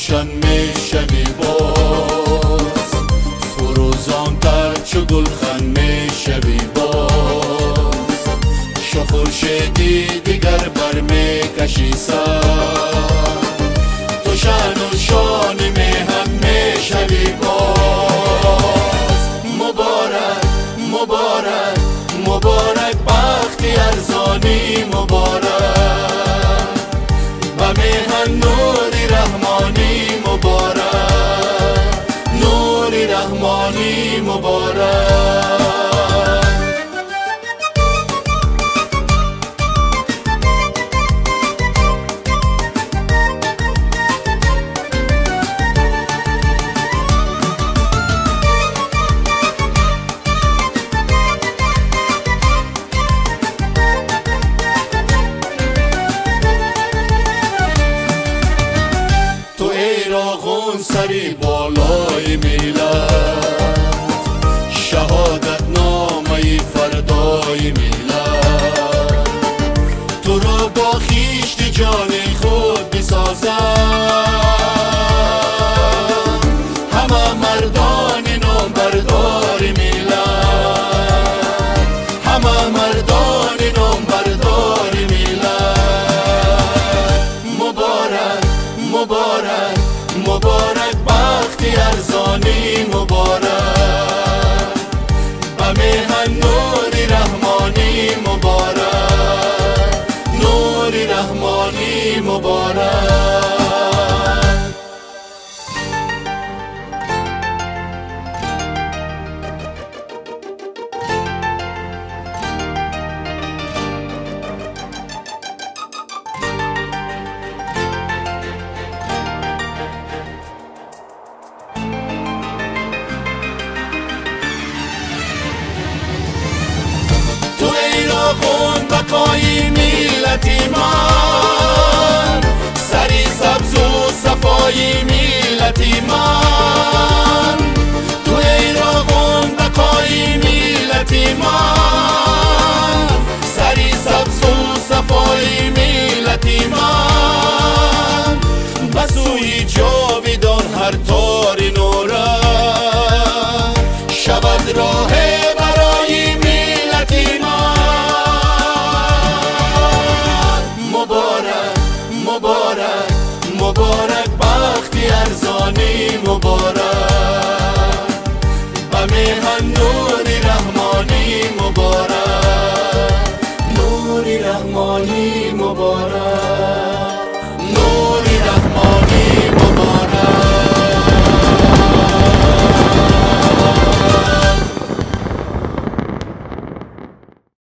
روشن میشوی باز، فروزان تر چو گلخن میشوی باز. چو خورشیدی دیگر بر میکشی سر، تو شان و شان میهن میشوی باز. مبارک مبارک مبارک بختی ارزانی، مبارک و میهن نوری رحمانی، مبارک نوری رحمانی، مبارک. سری بالای میلاد، شهادت نامه فردای میلاد. تو را با خیشت جان خود بسازم، همه مردان نامبردار میلاد، همه مردان نامبردار میلاد. مبارک مبارک مبارک بختی ارزانی، مبارک و میهن نوری رحمانی، مبارک نوری رحمانی، مبارک. خون بقای ملتی من، سری سبز و صفای ملتی من. تو ایراغون بقای ملتی من، سری سبز و صفای ملتی من. بسوی جاویدان هر تار نوره شود راه برای ملتی من. مبارک مبارک بختی ارزانی، مبارک و میهن نوری رحمانی، مبارک نوری رحمانی، مبارک.